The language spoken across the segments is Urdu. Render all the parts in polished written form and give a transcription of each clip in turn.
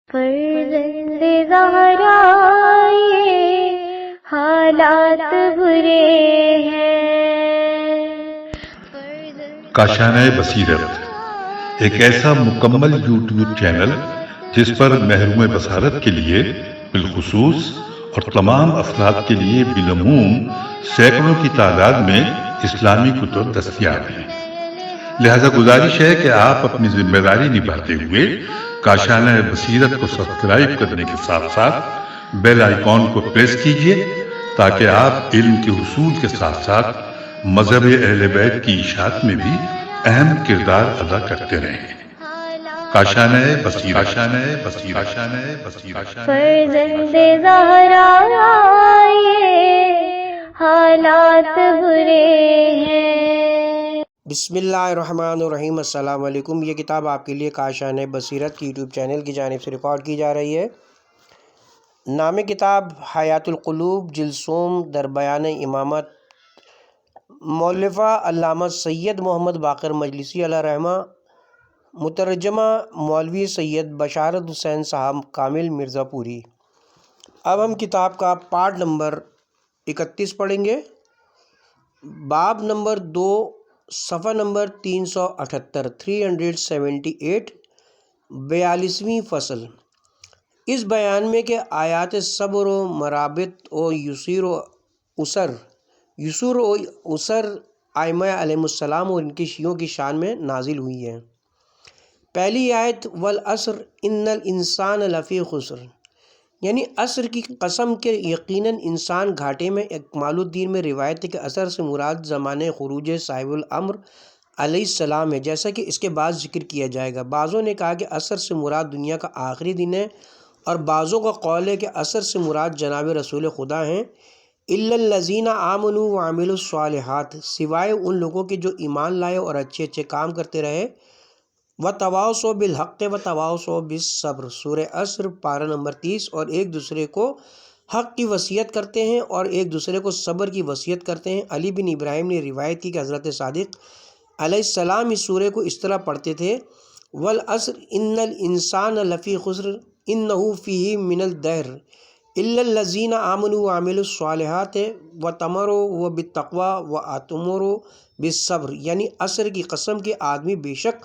فرزند زہرا یہ حالات برے ہیں۔ کاشانہ بصیرت ایک ایسا مکمل یوٹیوب چینل جس پر محروم بصارت کے لیے بالخصوص اور تمام افراد کے لیے بالعموم سینکڑوں کی تعداد میں اسلامی کتب دستیاب ہیں۔ لہذا گزارش ہے کہ آپ اپنی ذمہ داری نبھاتے ہوئے کاشانہ بصیرت کو سبسکرائب کرنے کے ساتھ ساتھ بیل آئیکن کو پریس کیجئے تاکہ آپ علم کے حصول کے ساتھ ساتھ مذہب اہل بیت کی اشاعت میں بھی اہم کردار ادا کرتے رہیں۔ کاشانہ بصیرت۔ فرزند زہرا یہ حالات برے ہیں۔ بسم اللہ الرحمن الرحیم۔ السلام علیکم۔ یہ کتاب آپ کے لیے کاشانہ بصیرت کی یوٹیوب چینل کی جانب سے ریکارڈ کی جا رہی ہے۔ نام کتاب حیات القلوب، جلسوم در بیان امامت، مؤلفہ علامہ سید محمد باقر مجلسی علیہ رحمہ، مترجمہ مولوی سید بشارت حسین صاحب کامل مرزا پوری۔ اب ہم کتاب کا پارٹ نمبر 31 پڑھیں گے۔ باب نمبر 2، صفحہ نمبر 378، 378، 42ویں فصل۔ اس بیان میں کہ آیات صبر و مرابط و یسر و عسر ائمہ علیہم السلام اور ان کے شیعوں کی شان میں نازل ہوئی ہے۔ پہلی آیت والعصر ان الانسان لفی خسر، یعنی عصر کی قسم کے یقیناً انسان گھاٹے میں۔ اکمال الدین میں روایت ہے کہ عصر سے مراد زمانے خروج صاحب الامر علیہ السلام ہے، جیسا کہ اس کے بعد ذکر کیا جائے گا۔ بعضوں نے کہا کہ عصر سے مراد دنیا کا آخری دن ہے، اور بعضوں کا قول ہے کہ عصر سے مراد جناب رسول خدا ہیں۔ الا الذین آمنوا وعملوا الصالحات، سوائے ان لوگوں کے جو ایمان لائے اور اچھے اچھے کام کرتے رہے۔ وتواصوا بالحق وتواصوا بالصبر، سورہ عصر پارہ نمبر 30۔ اور ایک دوسرے کو حق کی وصیت کرتے ہیں اور ایک دوسرے کو صبر کی وصیت کرتے ہیں۔ علی بن ابراہیم نے روایت کی کہ حضرت صادق علیہ السلام اس سورہ کو اس طرح پڑھتے تھے: والعصر ان الانسان لفی خسر انہ فیہ من الدہر الا الذین آمنوا وعملوا الصالحات وتمروا بالتقوی واتمروا بالصبر، یعنی عصر کی قسم کے آدمی بے شک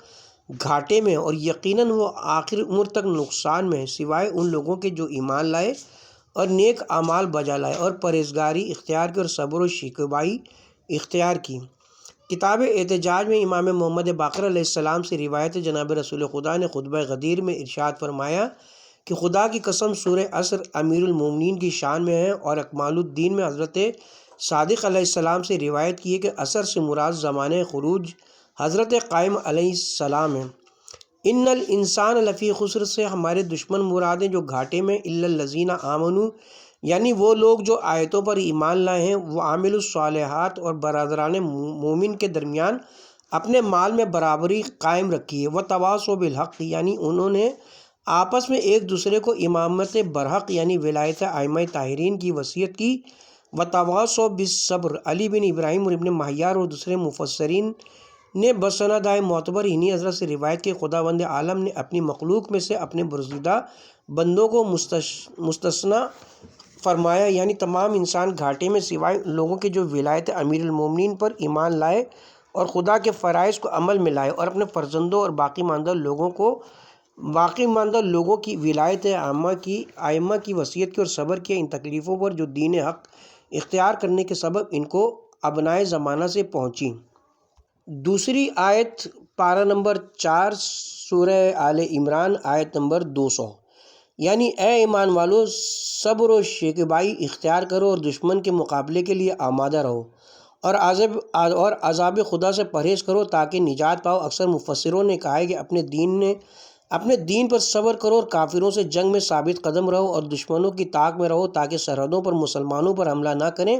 گھاٹے میں اور یقیناً وہ آخر عمر تک نقصان میں ہے، سوائے ان لوگوں کے جو ایمان لائے اور نیک اعمال بجا لائے اور پرہیزگاری اختیار کی اور صبر و شکیبائی اختیار کی۔ کتاب احتجاج میں امام محمد باقر علیہ السلام سے روایت جناب رسول خدا نے خطبہ غدیر میں ارشاد فرمایا کہ خدا کی قسم سورہ عصر امیر المومنین کی شان میں ہے، اور اکمال الدین میں حضرت صادق علیہ السلام سے روایت کی ہے کہ عصر سے مراد زمانے خروج حضرت قائم علیہ السلام ہے۔ ان الانسان لفی خسر سے ہمارے دشمن مراد ہیں جو گھاٹے میں۔ الا الذین آمنوا، یعنی وہ لوگ جو آیتوں پر ایمان لائے ہیں، وہ عامل الصالحات اور برادران مومن کے درمیان اپنے مال میں برابری قائم رکھی ہے۔ وتواصوا بالحق، یعنی انہوں نے آپس میں ایک دوسرے کو امامت برحق یعنی ولایت ائمہ طاہرین کی وصیت کی۔ وتواصوا بالصبر، علی بن ابراہیم اور ابن مہیار اور دوسرے مفسرین نے بسند معتبر انہی حضرت سے روایت کی خداوند عالم نے اپنی مخلوق میں سے اپنے برگزیدہ بندوں کو مستثنیٰ فرمایا، یعنی تمام انسان گھاٹے میں سوائے ان لوگوں کے جو ولایت امیر المومنین پر ایمان لائے اور خدا کے فرائض کو عمل میں لائے، اور اپنے فرزندوں اور باقی ماندہ لوگوں کی ولایت ائمہ کی وصیت کی اور صبر کیا ان تکلیفوں پر جو دین حق اختیار کرنے کے سبب ان کو ابنائے زمانہ سے پہنچی۔ دوسری آیت پارہ نمبر 4 سورہ آل عمران آیت نمبر 200، یعنی اے ایمان والو صبر و شکیبائی اختیار کرو اور دشمن کے مقابلے کے لیے آمادہ رہو، اور عذاب خدا سے پرہیز کرو تاکہ نجات پاؤ۔ اکثر مفسروں نے کہا ہے کہ اپنے دین پر صبر کرو اور کافروں سے جنگ میں ثابت قدم رہو اور دشمنوں کی طاق میں رہو تاکہ سرحدوں پر مسلمانوں پر حملہ نہ کریں۔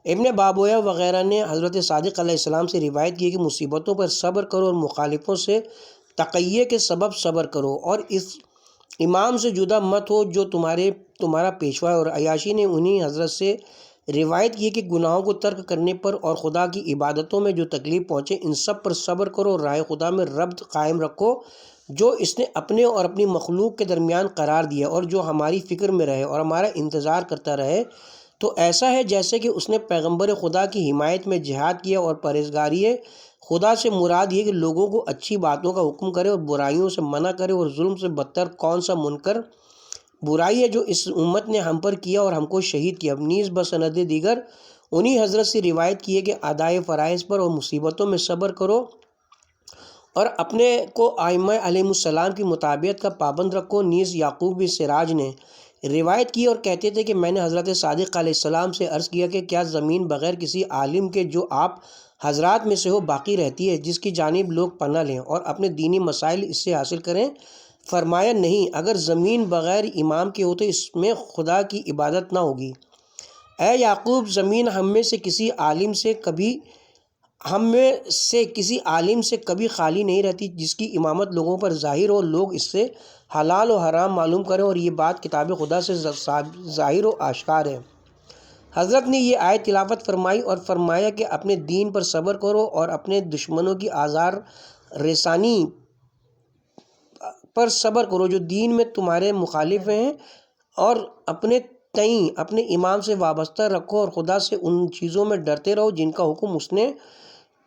ابن بابویہ وغیرہ نے حضرت صادق علیہ السلام سے روایت کی کہ مصیبتوں پر صبر کرو اور مخالفوں سے تقیہ کے سبب صبر کرو، اور اس امام سے جدا مت ہو جو تمہارا پیشوا ہے۔ اور عیاشی نے انہی حضرت سے روایت کی کہ گناہوں کو ترک کرنے پر اور خدا کی عبادتوں میں جو تکلیف پہنچے ان سب پر صبر کرو اور راہ خدا میں ربط قائم رکھو۔ جو اس نے اپنے اور اپنی مخلوق کے درمیان قرار دیا اور جو ہماری فکر میں رہے اور ہمارا انتظار کرتا رہے، تو ایسا ہے جیسے کہ اس نے پیغمبر خدا کی حمایت میں جہاد کیا، اور پرہیزگاری خدا سے مراد یہ کہ لوگوں کو اچھی باتوں کا حکم کرے اور برائیوں سے منع کرے، اور ظلم سے بدتر کون سا منکر برائی ہے جو اس امت نے ہم پر کیا اور ہم کو شہید کیا۔ نیز بسند دیگر انہی حضرت سے روایت کی ہے کہ ادائے فرائض پر اور مصیبتوں میں صبر کرو اور اپنے کو ائمہ علیہ السلام کی مطابعت کا پابند رکھو۔ نیز یعقوب بن سراج نے روایت کی اور کہتے تھے کہ میں نے حضرت صادق علیہ السلام سے عرض کیا کہ کیا زمین بغیر کسی عالم کے جو آپ حضرات میں سے ہو باقی رہتی ہے، جس کی جانب لوگ پناہ لیں اور اپنے دینی مسائل اس سے حاصل کریں؟ فرمایا نہیں، اگر زمین بغیر امام کے ہو تو اس میں خدا کی عبادت نہ ہوگی۔ اے یعقوب، زمین ہم میں سے کسی عالم سے کبھی خالی نہیں رہتی جس کی امامت لوگوں پر ظاہر ہو، لوگ اس سے حلال و حرام معلوم کریں، اور یہ بات کتاب خدا سے ظاہر و آشکار ہے۔ حضرت نے یہ آیت تلاوت فرمائی اور فرمایا کہ اپنے دین پر صبر کرو اور اپنے دشمنوں کی آزار رسانی پر صبر کرو جو دین میں تمہارے مخالف ہیں، اور اپنے تئیں اپنے امام سے وابستہ رکھو اور خدا سے ان چیزوں میں ڈرتے رہو جن کا حکم اس نے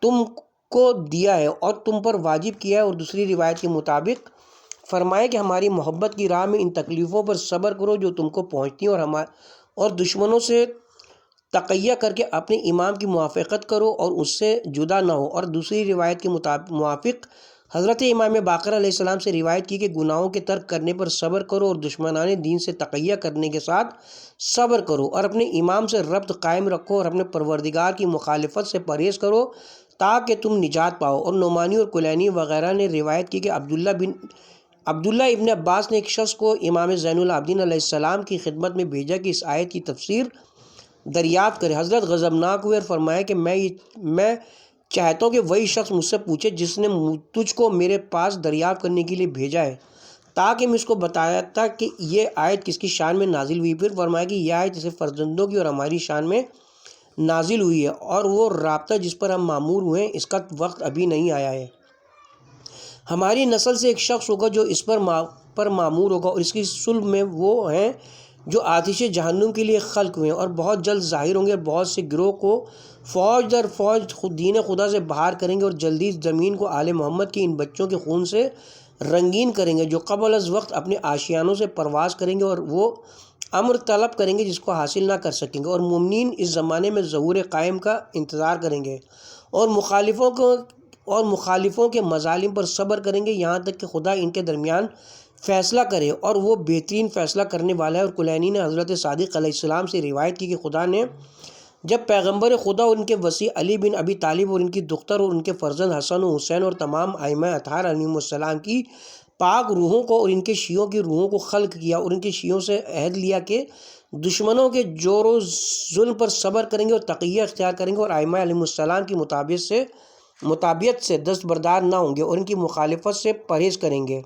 تم کو دیا ہے اور تم پر واجب کیا ہے۔ اور دوسری روایت کے مطابق فرمایا کہ ہماری محبت کی راہ میں ان تکلیفوں پر صبر کرو جو تم کو پہنچتی ہیں، اور دشمنوں سے تقیہ کر کے اپنے امام کی موافقت کرو اور اس سے جدا نہ ہو۔ اور دوسری روایت کے موافق حضرت امام باقر علیہ السلام سے روایت کی کہ گناہوں کے ترک کرنے پر صبر کرو اور دشمنان دین سے تقیہ کرنے کے ساتھ صبر کرو، اور اپنے امام سے ربط قائم رکھو اور اپنے پروردگار کی مخالفت سے پرہیز کرو تاکہ تم نجات پاؤ۔ اور نعمانی اور کلینی وغیرہ نے روایت کی کہ عبداللہ ابن عباس نے ایک شخص کو امام زین العابدین علیہ السلام کی خدمت میں بھیجا کہ اس آیت کی تفسیر دریافت کرے۔ حضرت غضبناک ہوئے اور فرمایا کہ میں چاہتا ہوں کہ وہی شخص مجھ سے پوچھے جس نے تجھ کو میرے پاس دریافت کرنے کے لیے بھیجا ہے، تاکہ میں اس کو بتاتا کہ یہ آیت کس کی شان میں نازل ہوئی۔ پھر فرمایا کہ یہ آیت اسے فرزندوں کی اور ہماری شان میں نازل ہوئی ہے، اور وہ رابطہ جس پر ہم مامور ہوئے ہیں اس کا وقت ابھی نہیں آیا ہے۔ ہماری نسل سے ایک شخص ہوگا جو اس پر مامور ہوگا، اور اس کی صلب میں وہ ہیں جو آتش جہنم کے لیے خلق ہوئے ہیں، اور بہت جلد ظاہر ہوں گے، اور بہت سے گروہ کو فوج در فوج دین خدا سے باہر کریں گے، اور جلدی زمین کو آل محمد کے ان بچوں کے خون سے رنگین کریں گے جو قبل از وقت اپنے آشیانوں سے پرواز کریں گے، اور وہ امر طلب کریں گے جس کو حاصل نہ کر سکیں گے، اور مومنین اس زمانے میں ظہور قائم کا انتظار کریں گے اور مخالفوں کے مظالم پر صبر کریں گے یہاں تک کہ خدا ان کے درمیان فیصلہ کرے، اور وہ بہترین فیصلہ کرنے والا ہے۔ اور کلینی نے حضرت صادق علیہ السلام سے روایت کی کہ خدا نے جب پیغمبر خدا اور ان کے وصی علی بن ابی طالب اور ان کی دختر اور ان کے فرزند حسن و حسین اور تمام ائمہ اطہار علیہم السلام کی پاک روحوں کو اور ان کے شیعوں کی روحوں کو خلق کیا، اور ان کے شیعوں سے عہد لیا کہ دشمنوں کے جور و ظلم پر صبر کریں گے اور تقیہ اختیار کریں گے، اور ائمہ علیہم السلام کی مطابعت سے دستبردار نہ ہوں گے اور ان کی مخالفت سے پرہیز کریں گے۔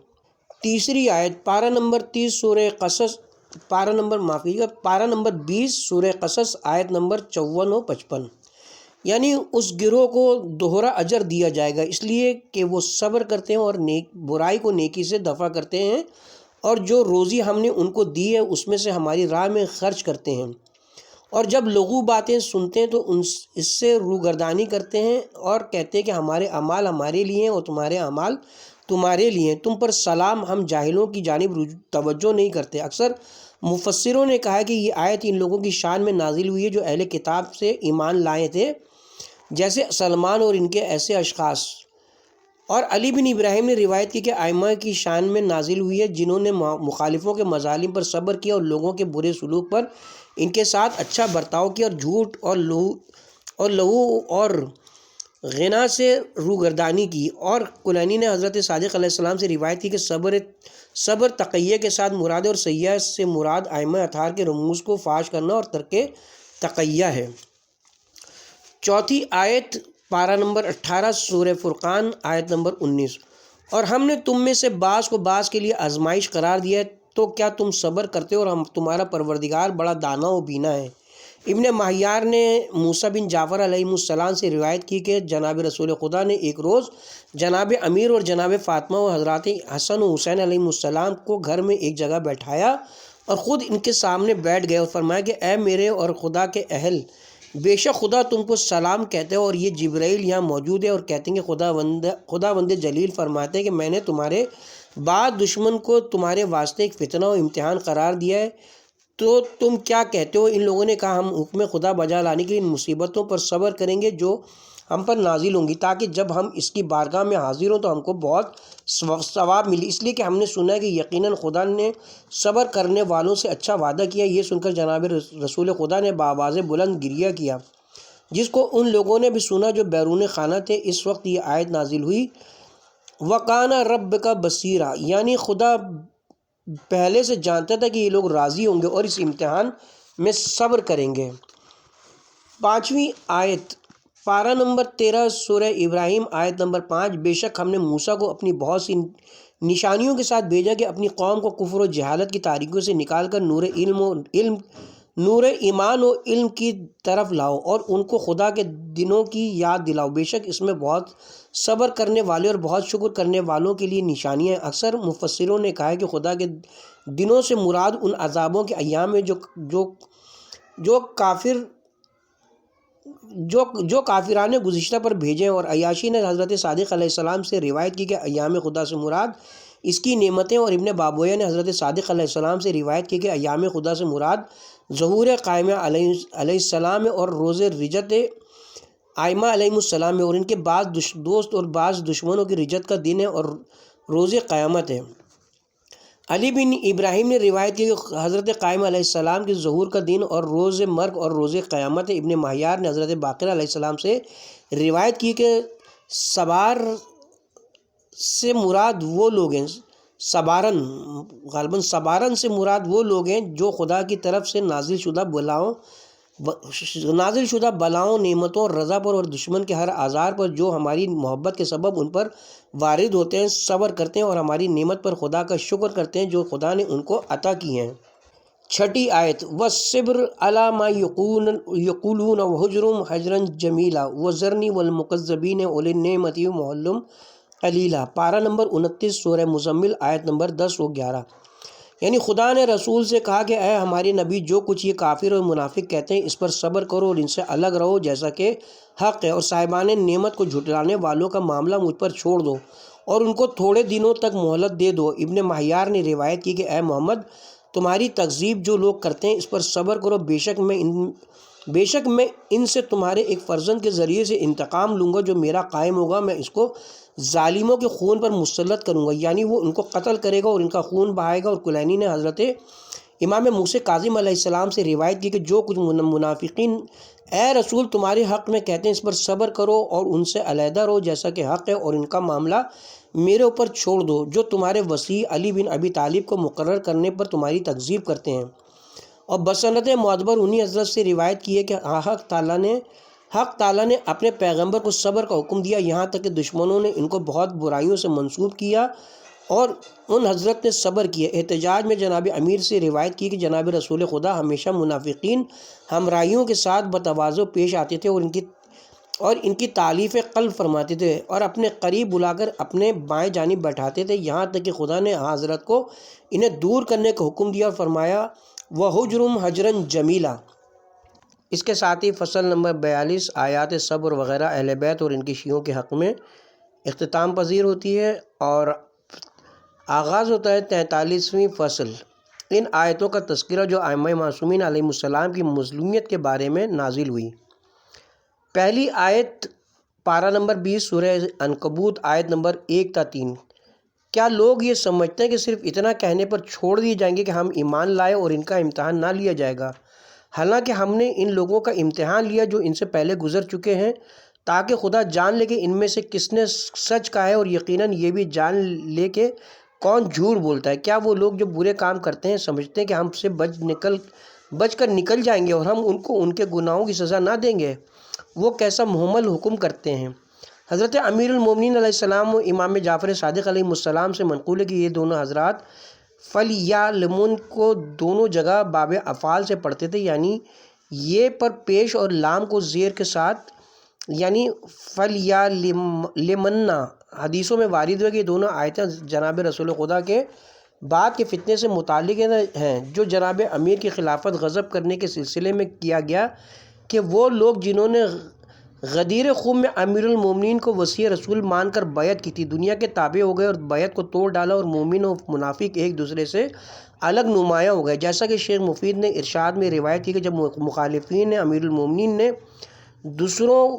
تیسری آیت پارہ نمبر 30 سورہ قصص، پارہ نمبر 20 سورہ قصص، آیت نمبر 54 و 55، یعنی اس گروہ کو دوہرا اجر دیا جائے گا اس لیے کہ وہ صبر کرتے ہیں اور برائی کو نیکی سے دفع کرتے ہیں، اور جو روزی ہم نے ان کو دی ہے اس میں سے ہماری راہ میں خرچ کرتے ہیں، اور جب لغو باتیں سنتے ہیں تو اس سے روگردانی کرتے ہیں اور کہتے ہیں کہ ہمارے اعمال ہمارے لیے ہیں اور تمہارے اعمال تمہارے لیے ہیں، تم پر سلام، ہم جاہلوں کی جانب توجہ نہیں کرتے۔ اکثر مفسروں نے کہا کہ یہ آیت ان لوگوں کی شان میں نازل ہوئی ہے جو اہل کتاب سے ایمان لائے تھے، جیسے سلمان اور ان کے ایسے اشخاص۔ اور علی بن ابراہیم نے روایت کی کہ ائمہ کی شان میں نازل ہوئی ہے جنہوں نے مخالفوں کے مظالم پر صبر کیا اور لوگوں کے برے سلوک پر ان کے ساتھ اچھا برتاؤ کیا، اور جھوٹ اور لہو اور غنا سے روگردانی کی۔ اور کلینی نے حضرت صادق علیہ السلام سے روایت کی کہ صبر تقیہ کے ساتھ مراد ہے، اور سیاح سے مراد ائمہ اطہار کے رموز کو فاش کرنا اور ترک تقیہ ہے۔ چوتھی آیت پارہ نمبر 18 سورہ فرقان، آیت نمبر 19، اور ہم نے تم میں سے بعض کو بعض کے لیے آزمائش قرار دیا ہے تو کیا تم صبر کرتے ہو، اور ہم تمہارا پروردگار بڑا دانا و بینا ہے۔ ابن مہیار نے موسیٰ بن جعفر علیہ السلام سے روایت کی کہ جناب رسول خدا نے ایک روز جناب امیر اور جناب فاطمہ و حضرات حسن و حسین علیہ السلام کو گھر میں ایک جگہ بیٹھایا اور خود ان کے سامنے بیٹھ گئے اور فرمایا کہ اے میرے اور خدا کے اہل، بے شک خدا تم کو سلام کہتے ہو، اور یہ جبرائیل یہاں موجود ہے اور کہتے ہیں کہ خداوند جلیل فرماتے ہیں کہ میں نے تمہارے بعد دشمن کو تمہارے واسطے ایک فتنہ و امتحان قرار دیا ہے، تو تم کیا کہتے ہو؟ ان لوگوں نے کہا ہم حکم خدا بجا لانے کے لیے ان مصیبتوں پر صبر کریں گے جو ہم پر نازل ہوں گی، تاکہ جب ہم اس کی بارگاہ میں حاضر ہوں تو ہم کو بہت ثواب ملی، اس لیے کہ ہم نے سنا ہے کہ یقیناً خدا نے صبر کرنے والوں سے اچھا وعدہ کیا۔ یہ سن کر جناب رسول خدا نے بآواز بلند گریہ کیا، جس کو ان لوگوں نے بھی سنا جو بیرون خانہ تھے۔ اس وقت یہ آیت نازل ہوئی، وَقَانَ رَبُّكَ بَصِيرًا، یعنی خدا پہلے سے جانتا تھا کہ یہ لوگ راضی ہوں گے اور اس امتحان میں صبر کریں گے۔ 5ویں آیت، پارہ نمبر 13 سورہ ابراہیم آیت نمبر 5۔ بے شک ہم نے موسیٰ کو اپنی بہت سی نشانیوں کے ساتھ بھیجا کہ اپنی قوم کو کفر و جہالت کی تاریکیوں سے نکال کر نور ایمان و علم کی طرف لاؤ اور ان کو خدا کے دنوں کی یاد دلاؤ، بے شک اس میں بہت صبر کرنے والے اور بہت شکر کرنے والوں کے لیے نشانیاں ہیں۔ اکثر مفسروں نے کہا ہے کہ خدا کے دنوں سے مراد ان عذابوں کے ایام میں جو کافران گزشتہ پر بھیجے ہیں، اور عیاشی نے حضرت صادق علیہ السلام سے روایت کی کہ ایام خدا سے مراد اس کی نعمتیں، اور ابن بابویہ نے حضرت صادق علیہ السلام سے روایت کی کہ ایام خدا سے مراد ظہور قائمہ علیہ السلام اور روز رجت آئمہ علیہ السلام ہے، اور ان کے بعض دوست اور بعض دشمنوں کی رجت کا دن ہے اور روز قیامت ہے۔ علی بن ابراہیم نے روایت کی کہ حضرت قائم علیہ السلام کے ظہور کا دن اور روز مرگ اور روز قیامت ہے۔ ابن مہیار نے حضرت باقر علیہ السلام سے روایت کی کہ سبار سے مراد وہ لوگ ہیں، سبارن سے مراد وہ لوگ ہیں جو خدا کی طرف سے نازل شدہ بلاؤں، نعمتوں اور رضا پر اور دشمن کے ہر آزار پر جو ہماری محبت کے سبب ان پر وارد ہوتے ہیں صبر کرتے ہیں اور ہماری نعمت پر خدا کا شکر کرتے ہیں جو خدا نے ان کو عطا کی ہیں۔ 6 آیت، وَالصِّبْرُ عَلَىٰ مَا يَقُولُونَ وَهُجْرُهُمْ حَجْرًا جَمِيلًا وَذَرْنِي وَالْمُكَذِّبِينَ أُولِي النِّعْمَةِ وَمَهِّلْهُمْ قَلِيلًا، پارہ نمبر 29 سورہ مزمل آیت نمبر 10 و 11۔ یعنی خدا نے رسول سے کہا کہ اے ہمارے نبی، جو کچھ یہ کافر اور منافق کہتے ہیں اس پر صبر کرو اور ان سے الگ رہو جیسا کہ حق ہے، اور صاحبان نعمت کو جھٹلانے والوں کا معاملہ مجھ پر چھوڑ دو اور ان کو تھوڑے دنوں تک مہلت دے دو۔ ابن مہیار نے روایت کی کہ اے محمد، تمہاری تکذیب جو لوگ کرتے ہیں اس پر صبر کرو، بے شک میں ان سے تمہارے ایک فرزند کے ذریعے سے انتقام لوں گا جو میرا قائم ہوگا، میں اس کو ظالموں کے خون پر مسلط کروں گا، یعنی وہ ان کو قتل کرے گا اور ان کا خون بہائے گا۔ اور کلینی نے حضرت امام موسیٰ کاظم علیہ السلام سے روایت کی کہ جو کچھ منافقین اے رسول تمہارے حق میں کہتے ہیں اس پر صبر کرو اور ان سے علیحدہ رہو جیسا کہ حق ہے، اور ان کا معاملہ میرے اوپر چھوڑ دو جو تمہارے وصی علی بن ابی طالب کو مقرر کرنے پر تمہاری تکذیب کرتے ہیں۔ اور بسنت معتبر انہی حضرت سے روایت کی ہے کہ حق تعالیٰ نے اپنے پیغمبر کو صبر کا حکم دیا، یہاں تک کہ دشمنوں نے ان کو بہت برائیوں سے منسوب کیا اور ان حضرت نے صبر کیا۔ احتجاج میں جناب امیر سے روایت کی کہ جناب رسول خدا ہمیشہ منافقین ہمراہیوں کے ساتھ بتواضع پیش آتے تھے اور ان کی تعلیف قلب فرماتے تھے اور اپنے قریب بلا کر اپنے بائیں جانب بیٹھاتے تھے، یہاں تک کہ خدا نے حضرت کو انہیں دور کرنے کا حکم دیا اور فرمایا وَهُجْرُهُمْ حَجْرًا جَمِيلًا۔ اس کے ساتھ ہی فصل نمبر 42 آیات صبر وغیرہ اہل بیت اور ان کی شیعوں کے حق میں اختتام پذیر ہوتی ہے اور آغاز ہوتا ہے 43ویں فصل۔ ان آیتوں کا تذکرہ جو ائمہ معصومین علیہ السلام کی مظلومیت کے بارے میں نازل ہوئی۔ پہلی آیت پارہ نمبر 20 سورہ عنکبوت آیت نمبر 1 تا 3۔ کیا لوگ یہ سمجھتے ہیں کہ صرف اتنا کہنے پر چھوڑ دیے جائیں گے کہ ہم ایمان لائے اور ان کا امتحان نہ لیا جائے گا؟ حالانکہ ہم نے ان لوگوں کا امتحان لیا جو ان سے پہلے گزر چکے ہیں، تاکہ خدا جان لے کہ ان میں سے کس نے سچ کہا ہے اور یقیناً یہ بھی جان لے کہ کون جھوٹ بولتا ہے۔ کیا وہ لوگ جو برے کام کرتے ہیں سمجھتے ہیں کہ ہم سے بچ کر نکل جائیں گے اور ہم ان کو ان کے گناہوں کی سزا نہ دیں گے؟ وہ کیسا محمل حکم کرتے ہیں۔ حضرت امیر المومنین علیہ السلام و امام جعفر صادق علیہ السلام سے منقول ہے کہ یہ دونوں حضرات فَلْيَعْلَمُونَ کو دونوں جگہ باب افعال سے پڑھتے تھے، یعنی یہ پر پیش اور لام کو زیر کے ساتھ یعنی فل یا لمنا حدیثوں میں وارد ہے کہ دونوں آیتیں جناب رسول خدا کے بعد کے فتنے سے متعلق ہیں جو جناب امیر کی خلافت غضب کرنے کے سلسلے میں کیا گیا کہ وہ لوگ جنہوں نے غدیر خم میں امیر المومنین کو وصی رسول مان کر بیعت کی تھی دنیا کے تابع ہو گئے اور بیعت کو توڑ ڈالا اور مومن و منافق ایک دوسرے سے الگ نمایاں ہو گئے، جیسا کہ شیخ مفید نے ارشاد میں روایت کی کہ جب مخالفین نے امیر المومنین نے دوسروں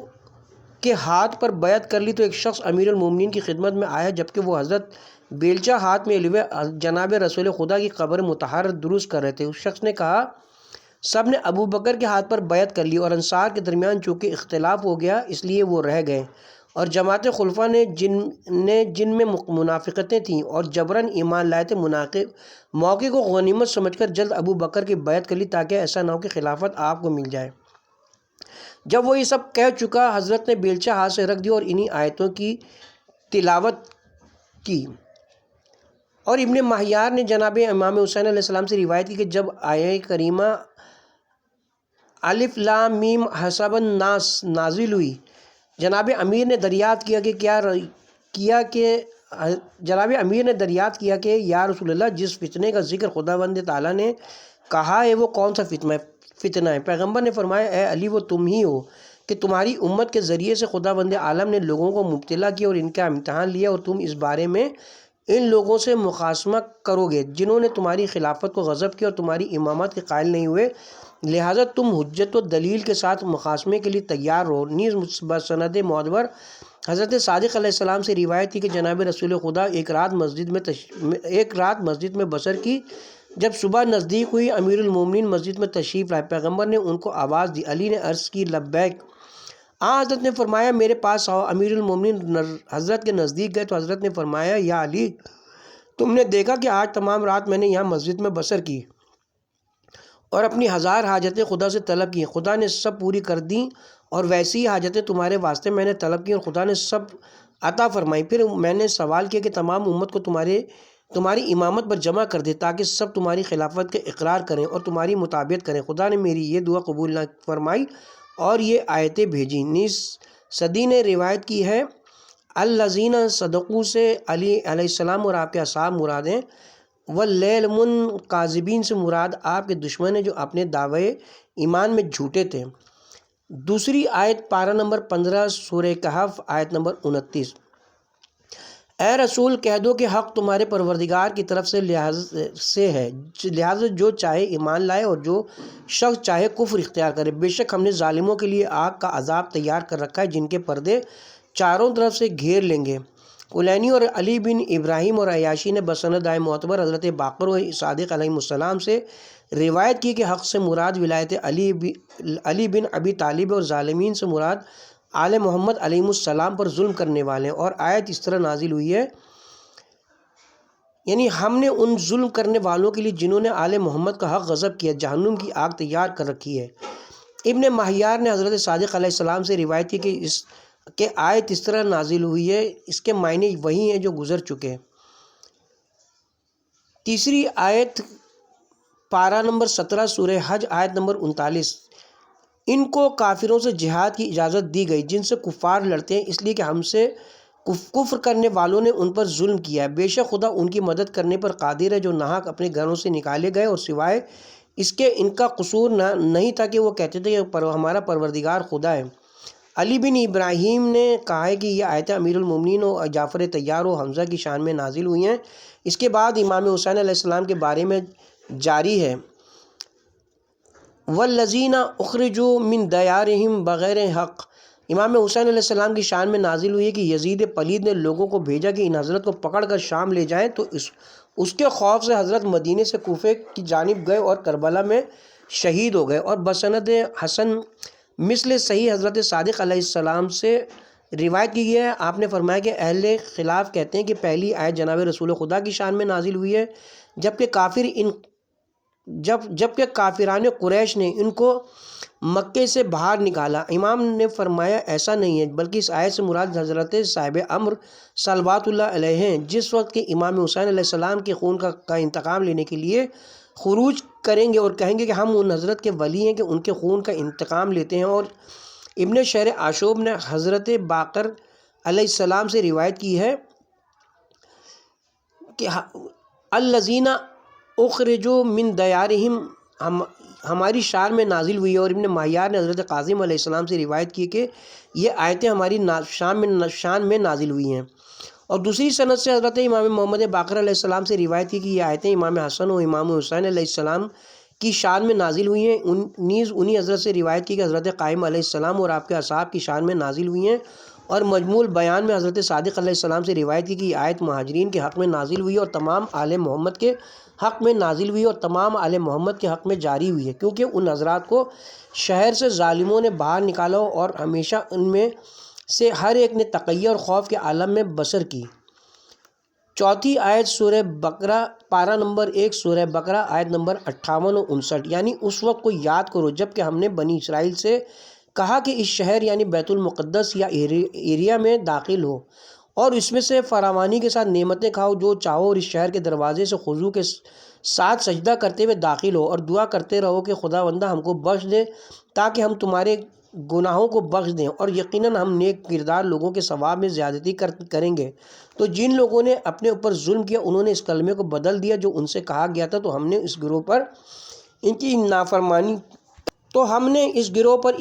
کے ہاتھ پر بیعت کر لی تو ایک شخص امیر المومنین کی خدمت میں آیا جبکہ وہ حضرت بیلچہ ہاتھ میں لیے جناب رسول خدا کی قبر مطہر درست کر رہے تھے۔ اس شخص نے کہا سب نے ابو بکر کے ہاتھ پر بیعت کر لی اور انصار کے درمیان چونکہ اختلاف ہو گیا اس لیے وہ رہ گئے، اور جماعت خلفاء نے جن میں منافقتیں تھیں اور جبراً ایمان لائے تھے موقع کو غنیمت سمجھ کر جلد ابو بکر کی بیعت کر لی تاکہ ایسا نہ ہو کہ خلافت آپ کو مل جائے۔ جب وہ یہ سب کہہ چکا حضرت نے بیلچہ ہاتھ سے رکھ دی اور انہی آیتوں کی تلاوت کی، اور ابن مہیار نے جناب امام حسین علیہ السلام سے روایت کی کہ جب آیہ کریمہ الف لام میم حسب الناس نازل ہوئی جناب امیر نے دریافت کیا کہ یا رسول اللہ جس فتنے کا ذکر خداوند تعالیٰ نے کہا ہے وہ کون سا فتنہ ہے؟ پیغمبر نے فرمایا اے علی وہ تم ہی ہو کہ تمہاری امت کے ذریعے سے خداوند عالم نے لوگوں کو مبتلا کیا اور ان کا امتحان لیا، اور تم اس بارے میں ان لوگوں سے مخاصمہ کرو گے جنہوں نے تمہاری خلافت کو غضب کیا اور تمہاری امامت کے قائل نہیں ہوئے، لہٰذا تم حجت و دلیل کے ساتھ مخاصمے کے لیے تیار رہو۔ نیز بسند معتبر حضرت صادق علیہ السلام سے روایت تھی کہ جناب رسول خدا ایک رات مسجد میں بسر کی، جب صبح نزدیک ہوئی امیر المومنین مسجد میں تشریف لائے، پیغمبر نے ان کو آواز دی، علی نے عرض کی لبیک، حضرت نے فرمایا میرے پاس آؤ۔ امیر المومنین حضرت کے نزدیک گئے تو حضرت نے فرمایا یا علی تم نے دیکھا کہ آج تمام رات میں نے یہاں مسجد میں بسر کی اور اپنی 1000 حاجتیں خدا سے طلب کی، خدا نے سب پوری کر دیں، اور ویسی ہی حاجتیں تمہارے واسطے میں نے طلب کی اور خدا نے سب عطا فرمائی۔ پھر میں نے سوال کیا کہ تمام امت کو تمہاری امامت پر جمع کر دے تاکہ سب تمہاری خلافت کے اقرار کریں اور تمہاری مطابقت کریں، خدا نے میری یہ دعا قبول نہ فرمائی اور یہ آیتیں بھیجی۔ نیز صدی نے روایت کی ہے الذین صدقوا سے علی علیہ السلام اور آپ کے اصحاب مراد ہیں، واللیل کاذبین سے مراد آپ کے دشمن ہیں جو اپنے دعوے ایمان میں جھوٹے تھے۔ دوسری آیت پارہ نمبر 15 سورہ کہف آیت نمبر 29، اے رسول کہہ دو کہ حق تمہارے پروردگار کی طرف سے لہٰذا جو چاہے ایمان لائے اور جو شخص چاہے کفر اختیار کرے، بے شک ہم نے ظالموں کے لیے آگ کا عذاب تیار کر رکھا ہے جن کے پردے چاروں طرف سے گھیر لیں گے۔ کلینی اور علی بن ابراہیم اور عیاشی نے بسند معتبر حضرت باقر و صادق علیہ السلام سے روایت کی کہ حق سے مراد ولایت علی بن ابی طالب اور ظالمین سے مراد آل محمد علیہ السلام پر ظلم کرنے والے ہیں، اور آیت اس طرح نازل ہوئی ہے یعنی ہم نے ان ظلم کرنے والوں کے لیے جنہوں نے آل محمد کا حق غضب کیا جہنم کی آگ تیار کر رکھی ہے۔ ابن مہیار نے حضرت صادق علیہ السلام سے روایت کی کہ آیت اس طرح نازل ہوئی ہے، اس کے معنی وہی ہیں جو گزر چکے۔ تیسری آیت پارہ نمبر 17 سورہ حج آیت نمبر 39، ان کو کافروں سے جہاد کی اجازت دی گئی جن سے کفار لڑتے ہیں، اس لیے کہ ہم سے کفر کرنے والوں نے ان پر ظلم کیا ہے، بے شک خدا ان کی مدد کرنے پر قادر ہے جو ناحق اپنے گھروں سے نکالے گئے اور سوائے اس کے ان کا قصور نہیں تھا کہ وہ کہتے تھے کہ ہمارا پروردگار خدا ہے۔ علی بن ابراہیم نے کہا ہے کہ یہ آیتیں امیر المومنین و جعفر طیار و حمزہ کی شان میں نازل ہوئی ہیں۔ اس کے بعد امام حسین علیہ السلام کے بارے میں جاری ہے والذین اخرجوا من دیارہم بغیر حق، امام حسین علیہ السلام کی شان میں نازل ہوئی ہے کہ یزید پلید نے لوگوں کو بھیجا کہ ان حضرت کو پکڑ کر شام لے جائیں، تو اس کے خوف سے حضرت مدینے سے کوفے کی جانب گئے اور کربلا میں شہید ہو گئے۔ اور بسند حسن مثل صحیح حضرت صادق علیہ السلام سے روایت کی ہے، آپ نے فرمایا کہ اہل خلاف کہتے ہیں کہ پہلی آیت جناب رسول خدا کی شان میں نازل ہوئی ہے، جبکہ کافران قریش نے ان کو مکے سے باہر نکالا۔ امام نے فرمایا ایسا نہیں ہے، بلکہ اس آیت سے مراد حضرت صاحب امر صلوات اللہ علیہ ہیں۔ جس وقت کہ امام حسین علیہ السلام کے خون کا انتقام لینے کے لیے خروج کریں گے اور کہیں گے کہ ہم ان حضرت کے ولی ہیں کہ ان کے خون کا انتقام لیتے ہیں۔ اور ابن شہر عاشوب نے حضرت باقر علیہ السلام سے روایت کی ہے کہ الذین اخرجوا من دیارہم ہماری شان میں نازل ہوئی ہے، اور ابن ماہیار نے حضرت قاسم علیہ السلام سے روایت کی کہ یہ آیتیں ہماری شان میں نازل ہوئی ہیں۔ اور دوسری سند سے حضرت امام محمد باقر علیہ السلام سے روایت کی کہ یہ آیتیں امام حسن و امام حسین علیہ السلام کی شان میں نازل ہوئی ہیں۔ نیز انہی حضرت سے روایت کی کہ حضرت قائم علیہ السلام اور آپ کے اصحاب کی شان میں نازل ہوئی ہیں۔ اور مجموع بیان میں حضرت صادق علیہ السلام سے روایت کی کہ یہ آیت مہاجرین کے حق میں نازل ہوئی اور تمام آل محمد کے حق میں نازل ہوئی اور تمام آل محمد کے حق میں جاری ہوئی ہے، کیونکہ ان حضرات کو شہر سے ظالموں نے باہر نکالا اور ہمیشہ ان میں سے ہر ایک نے تقیہ اور خوف کے عالم میں بسر کی۔ چوتھی آیت سورہ بقرہ پارہ نمبر 1 سورہ بقرہ آیت نمبر 58 و 59، یعنی اس وقت کو یاد کرو جب کہ ہم نے بنی اسرائیل سے کہا کہ اس شہر یعنی بیت المقدس یا ایریا میں داخل ہو اور اس میں سے فراوانی کے ساتھ نعمتیں کھاؤ جو چاہو، اور اس شہر کے دروازے سے خضوع کے ساتھ سجدہ کرتے ہوئے داخل ہو، اور دعا کرتے رہو کہ خداوندہ ہم کو بخش دے تاکہ ہم تمہارے گناہوں کو بخش دیں، اور یقیناً ہم نیک کردار لوگوں کے ثواب میں زیادتی کریں گے۔ تو جن لوگوں نے اپنے اوپر ظلم کیا انہوں نے اس کلمے کو بدل دیا جو ان سے کہا گیا تھا، تو ہم نے اس گروہ پر ان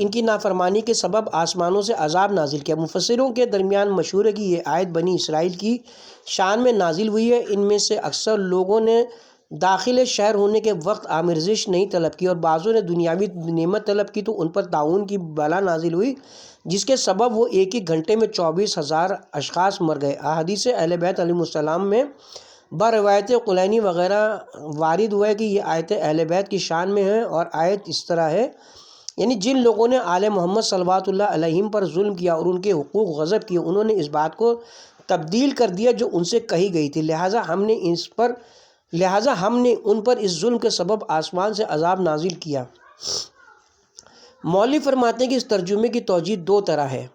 کی نافرمانی کے سبب آسمانوں سے عذاب نازل کیا۔ مفسروں کے درمیان مشہور ہے کہ یہ آیت بنی اسرائیل کی شان میں نازل ہوئی ہے۔ ان میں سے اکثر لوگوں نے داخل شہر ہونے کے وقت آمرزش نہیں طلب کی، اور بعضوں نے دنیاوی نعمت طلب کی، تو ان پر طاعون کی بلا نازل ہوئی جس کے سبب وہ ایک ہی گھنٹے میں 24,000 اشخاص مر گئے۔ احادیث اہل بیت علیہ السلام میں بروایت قلینی وغیرہ وارد ہوا ہے کہ یہ آیت اہل بیت کی شان میں ہے، اور آیت اس طرح ہے، یعنی جن لوگوں نے آل محمد صلوات اللہ علیہم پر ظلم کیا اور ان کے حقوق غصب کیے، انہوں نے اس بات کو تبدیل کر دیا جو ان سے کہی گئی تھی، لہٰذا ہم نے ان پر اس ظلم کے سبب آسمان سے عذاب نازل کیا۔ مولوی فرماتے ہیں کہ اس ترجمے کی توجیہ دو طرح ہے۔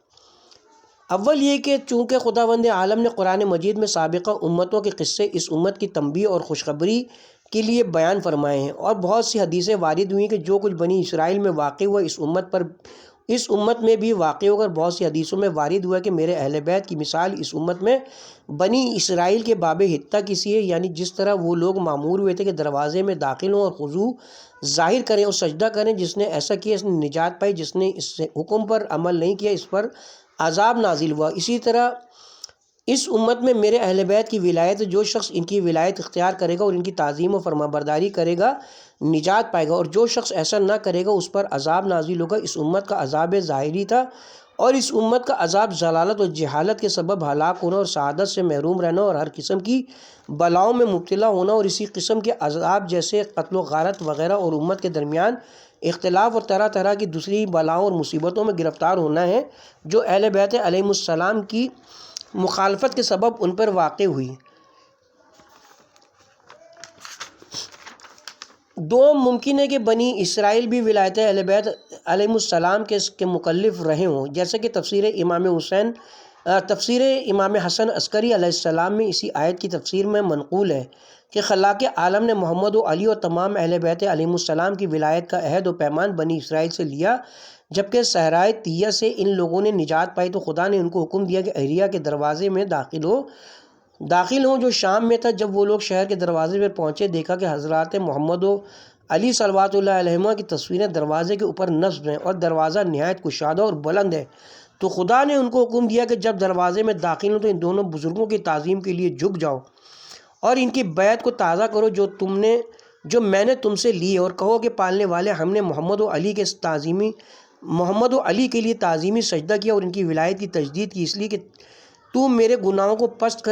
اول یہ کہ چونکہ خداوند عالم نے قرآن مجید میں سابقہ امتوں کے قصے اس امت کی تنبیہ اور خوشخبری کے لیے بیان فرمائے ہیں، اور بہت سی حدیثیں وارد ہوئی کہ جو کچھ بنی اسرائیل میں واقع ہوا اس امت میں بھی واقع ہوگا۔ بہت سی حدیثوں میں وارد ہوا کہ میرے اہل بیت کی مثال اس امت میں بنی اسرائیل کے باب حتہ کی سی ہے، یعنی جس طرح وہ لوگ مامور ہوئے تھے کہ دروازے میں داخل ہوں اور خضوع ظاہر کریں اور سجدہ کریں، جس نے ایسا کیا اس نے نجات پائی، جس نے اس حکم پر عمل نہیں کیا اس پر عذاب نازل ہوا۔ اسی طرح اس امت میں میرے اہل بیت کی ولایت، جو شخص ان کی ولایت اختیار کرے گا اور ان کی تعظیم و فرمانبرداری کرے گا نجات پائے گا، اور جو شخص ایسا نہ کرے گا اس پر عذاب نازل ہوگا۔ اس امت کا عذاب ظاہری تھا، اور اس امت کا عذاب ضلالت اور جہالت کے سبب ہلاک ہونا اور سعادت سے محروم رہنا اور ہر قسم کی بلاؤں میں مبتلا ہونا، اور اسی قسم کے عذاب جیسے قتل و غارت وغیرہ، اور امت کے درمیان اختلاف اور طرح طرح کی دوسری بلاؤں اور مصیبتوں میں گرفتار ہونا ہے جو اہل بیت علیہم السلام کی مخالفت کے سبب ان پر واقع ہوئی۔ دو ممکن ہے کہ بنی اسرائیل بھی ولایت اہل بیت علیہ السلام کے مکلف رہے ہوں، جیسے کہ تفسیر امام حسن عسکری علیہ السلام میں اسی آیت کی تفسیر میں منقول ہے کہ خلاق عالم نے محمد و علی اور تمام اہل بیت علیہ السلام کی ولایت کا عہد و پیمان بنی اسرائیل سے لیا، جبکہ صحرائے طیہ سے ان لوگوں نے نجات پائی، تو خدا نے ان کو حکم دیا کہ احریا کے دروازے میں داخل ہوں جو شام میں تھا۔ جب وہ لوگ شہر کے دروازے پر پہنچے، دیکھا کہ حضرات محمد و علی صلوات اللہ علیہما کی تصویریں دروازے کے اوپر نصب ہیں اور دروازہ نہایت کشادہ اور بلند ہے، تو خدا نے ان کو حکم دیا کہ جب دروازے میں داخل ہوں تو ان دونوں بزرگوں کی تعظیم کے لیے جھک جاؤ اور ان کی بیعت کو تازہ کرو جو میں نے تم سے لی ہے، اور کہو کہ پالنے والے ہم نے محمد و علی کے لیے تعظیمی سجدہ کیا اور ان کی ولایت کی تجدید کی، اس لیے کہ تو میرے گناہوں کو پست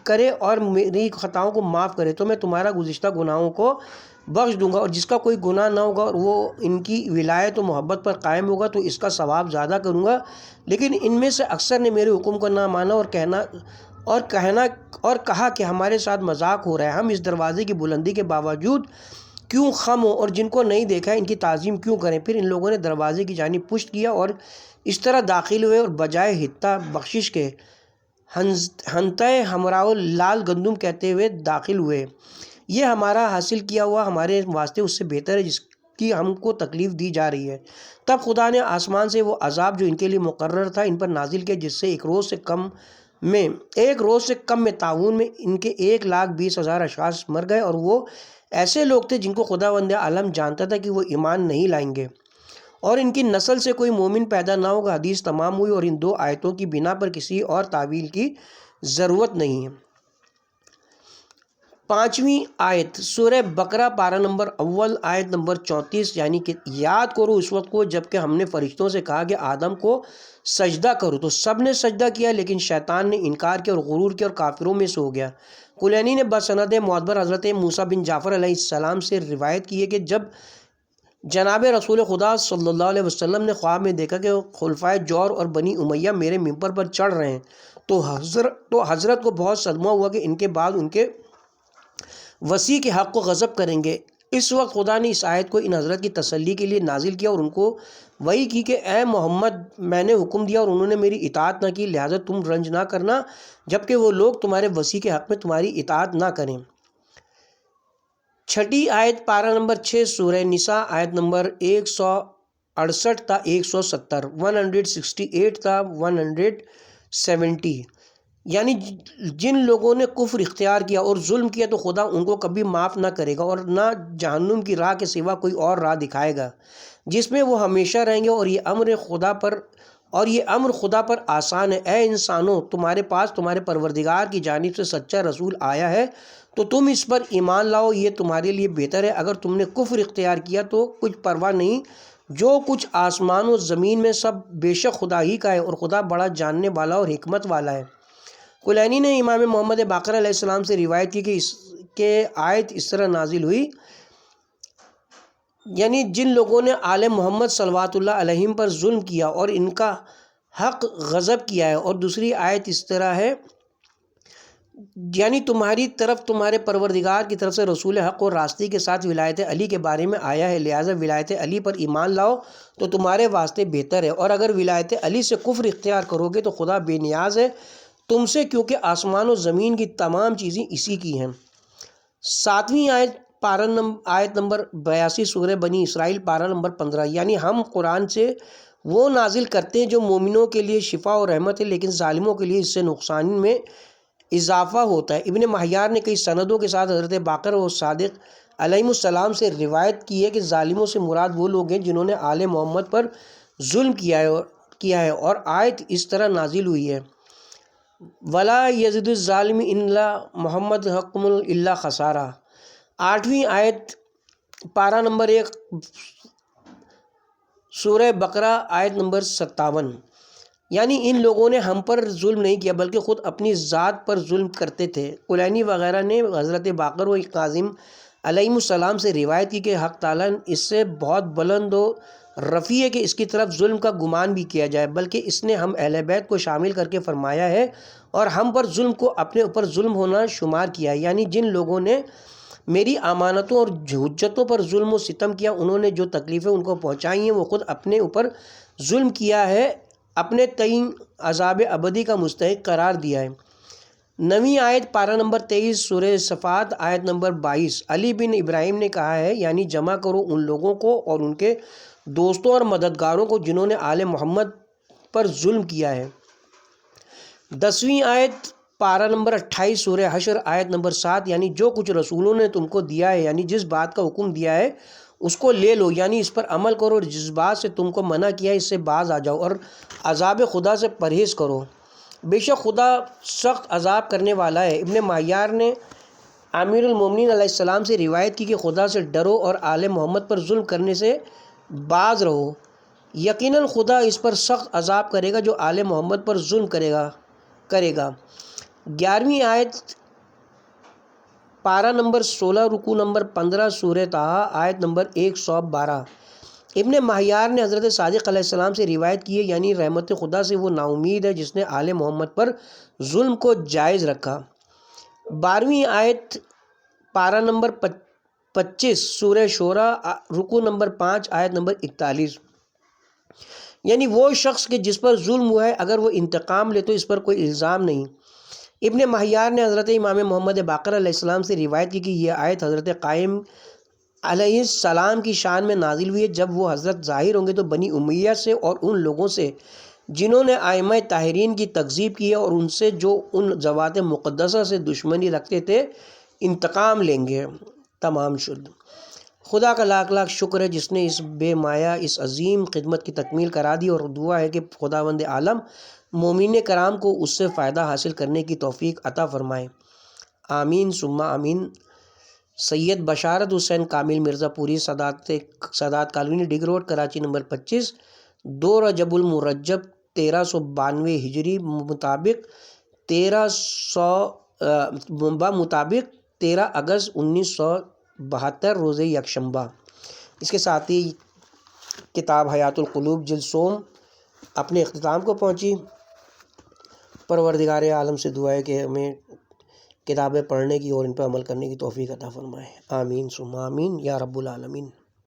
کرے اور میری خطاؤں کو معاف کرے، تو میں تمہارا گزشتہ گناہوں کو بخش دوں گا، اور جس کا کوئی گناہ نہ ہوگا اور وہ ان کی ولایت و محبت پر قائم ہوگا تو اس کا ثواب زیادہ کروں گا۔ لیکن ان میں سے اکثر نے میرے حکم کو نہ مانا اور کہا کہ ہمارے ساتھ مذاق ہو رہا ہے، ہم اس دروازے کی بلندی کے باوجود کیوں خم ہوں اور جن کو نہیں دیکھا ان کی تعظیم کیوں کریں۔ پھر ان لوگوں نے دروازے کی جانب پشت کیا اور اس طرح داخل ہوئے، اور بجائے حتہ بخشش کے ہنتائے ہمراؤ لال گندم کہتے ہوئے داخل ہوئے، یہ ہمارا حاصل کیا ہوا ہمارے واسطے اس سے بہتر ہے جس کی ہم کو تکلیف دی جا رہی ہے۔ تب خدا نے آسمان سے وہ عذاب جو ان کے لیے مقرر تھا ان پر نازل کیا، جس سے ایک روز سے کم میں تعاون میں ان کے 1,20,000 اشخاص مر گئے، اور وہ ایسے لوگ تھے جن کو خداوند عالم جانتا تھا کہ وہ ایمان نہیں لائیں گے اور ان کی نسل سے کوئی مومن پیدا نہ ہوگا۔ حدیث تمام ہوئی، اور ان 2 آیتوں کی بنا پر کسی اور تعویل کی ضرورت نہیں ہے۔ 5ویں آیت سورہ بقرہ پارہ نمبر 1 آیت نمبر 34، یعنی کہ یاد کرو اس وقت کو جب کہ ہم نے فرشتوں سے کہا کہ آدم کو سجدہ کرو، تو سب نے سجدہ کیا، لیکن شیطان نے انکار کیا اور غرور کیا اور کافروں میں سے ہو گیا۔ کلینی نے بسند معتبر حضرت موسیٰ بن جعفر علیہ السلام سے روایت کی ہے کہ جب جناب رسول خدا صلی اللہ علیہ وسلم نے خواب میں دیکھا کہ خلفائے جور اور بنی امیہ میرے ممبر پر چڑھ رہے ہیں، تو حضرت کو بہت صدمہ ہوا کہ ان کے بعد ان کے وسیع کے حق کو غضب کریں گے۔ اس وقت خدا نے اس آیت کو ان حضرت کی تسلی کے لیے نازل کیا اور ان کو وحی کی کہ اے محمد، میں نے حکم دیا اور انہوں نے میری اطاعت نہ کی، لہٰذا تم رنج نہ کرنا جبکہ وہ لوگ تمہارے وسیع کے حق میں تمہاری اطاعت نہ کریں۔ 6 آیت پارہ نمبر 6 سورہ نساء آیت نمبر 168 تا 170، 168 تا 170، یعنی جن لوگوں نے کفر اختیار کیا اور ظلم کیا تو خدا ان کو کبھی معاف نہ کرے گا اور نہ جہنم کی راہ کے سوا کوئی اور راہ دکھائے گا جس میں وہ ہمیشہ رہیں گے، اور یہ امر خدا پر آسان ہے۔ اے انسانوں، تمہارے پاس تمہارے پروردگار کی جانب سے سچا رسول آیا ہے تو تم اس پر ایمان لاؤ، یہ تمہارے لیے بہتر ہے۔ اگر تم نے کفر اختیار کیا تو کچھ پرواہ نہیں، جو کچھ آسمان و زمین میں سب بے شک خدا ہی کا ہے، اور خدا بڑا جاننے والا اور حکمت والا ہے۔ کلینی نے امام محمد باقر علیہ السلام سے روایت کی کہ آیت اس طرح نازل ہوئی، یعنی جن لوگوں نے آل محمد صلوات اللہ علیہم پر ظلم کیا اور ان کا حق غضب کیا ہے، اور دوسری آیت اس طرح ہے، یعنی تمہاری طرف تمہارے پروردگار کی طرف سے رسول حق اور راستے کے ساتھ ولایت علی کے بارے میں آیا ہے، لہٰذا ولایت علی پر ایمان لاؤ تو تمہارے واسطے بہتر ہے، اور اگر ولایت علی سے کفر اختیار کرو گے تو خدا بے نیاز ہے تم سے، کیونکہ آسمان و زمین کی تمام چیزیں اسی کی ہیں۔ 7ویں آیت نمبر 82 سورہ بنی اسرائیل پارہ نمبر 15، یعنی ہم قرآن سے وہ نازل کرتے ہیں جو مومنوں کے لیے شفا اور رحمت ہے، لیکن ظالموں کے لیے اس سے نقصان میں اضافہ ہوتا ہے۔ ابن مہیار نے کئی سندوں کے ساتھ حضرت باقر اور صادق علیہ السلام سے روایت کی ہے کہ ظالموں سے مراد وہ لوگ ہیں جنہوں نے آل محمد پر ظلم کیا ہے، اور آیت اس طرح نازل ہوئی ہے، وَلَا يَزِدُ الظَّالِمِ إِلَّا محمد حکم اللہ خسارہ۔ 8ویں آیت پارہ نمبر 1 سورہ بقرہ آیت نمبر 57، یعنی ان لوگوں نے ہم پر ظلم نہیں کیا بلکہ خود اپنی ذات پر ظلم کرتے تھے۔ کلینی وغیرہ نے حضرت باقر و کاظم علیہ السلام سے روایت کی کہ حق تعالیٰ اس سے بہت بلند و رفیع ہے کہ اس کی طرف ظلم کا گمان بھی کیا جائے، بلکہ اس نے ہم اہل بیت کو شامل کر کے فرمایا ہے اور ہم پر ظلم کو اپنے اوپر ظلم ہونا شمار کیا ہے، یعنی جن لوگوں نے میری امانتوں اور حجتوں پر ظلم و ستم کیا، انہوں نے جو تکلیفیں ان کو پہنچائی ہیں وہ خود اپنے اوپر ظلم کیا ہے، اپنے تئیں عذاب ابدی کا مستحق قرار دیا ہے۔ 9ویں آیت پارہ نمبر 23 سورہ صفات آیت نمبر 22، علی بن ابراہیم نے کہا ہے، یعنی جمع کرو ان لوگوں کو اور ان کے دوستوں اور مددگاروں کو جنہوں نے آل محمد پر ظلم کیا ہے۔ 10ویں آیت پارہ نمبر 28 سورہ حشر آیت نمبر 7، یعنی جو کچھ رسولوں نے تم کو دیا ہے، یعنی جس بات کا حکم دیا ہے اس کو لے لو، یعنی اس پر عمل کرو، اور جس بات سے تم کو منع کیا ہے اس سے باز آ جاؤ اور عذاب خدا سے پرہیز کرو، بے شک خدا سخت عذاب کرنے والا ہے۔ ابن مہیار نے امیر المومنین علیہ السلام سے روایت کی کہ خدا سے ڈرو اور آل محمد پر ظلم کرنے سے باز رہو، یقیناً خدا اس پر سخت عذاب کرے گا جو آل محمد پر ظلم کرے گا۔ 11ویں آیت پارہ نمبر 16 رکوع نمبر 15 سورہ طٰہٰ آیت نمبر 112، ابن مہیار نے حضرت صادق علیہ السلام سے روایت کی ہے، یعنی رحمت خدا سے وہ نا امید ہے جس نے آل محمد پر ظلم کو جائز رکھا۔ 12ویں آیت پارہ نمبر 25 سورہ شورى رکوع نمبر 5 آیت نمبر 41، یعنی وہ شخص کہ جس پر ظلم ہوا ہے اگر وہ انتقام لے تو اس پر کوئی الزام نہیں، ابن مہیار نے حضرت امام محمد باقر علیہ السلام سے روایت کی کہ یہ آیت حضرت قائم علیہ السلام کی شان میں نازل ہوئی ہے جب وہ حضرت ظاہر ہوں گے تو بنی امیہ سے اور ان لوگوں سے جنہوں نے ائمہ طاہرین کی تکذیب کی ہے اور ان سے جو ان ذوات مقدسہ سے دشمنی رکھتے تھے انتقام لیں گے۔ تمام شد۔ خدا کا لاکھ لاکھ شکر ہے جس نے اس بے مایہ اس عظیم خدمت کی تکمیل کرا دی، اور دعا ہے کہ خداوند عالم مومنین کرام کو اس سے فائدہ حاصل کرنے کی توفیق عطا فرمائے، آمین ثم آمین۔ سید بشارت حسین کامل مرزا پوری سادات کالونی ڈگ روڈ کراچی نمبر 25 2 رجب المرجب 1392 ہجری مطابق 13 اگست 1972 روز یکشنبہ۔ اس کے ساتھ ہی کتاب حیات القلوب جلد سوم اپنے اختتام کو پہنچی۔ پروردگار عالم سے دعا ہے کہ ہمیں کتابیں پڑھنے کی اور ان پر عمل کرنے کی توفیق عطا فرمائے، آمین ثم آمین یا رب العالمین۔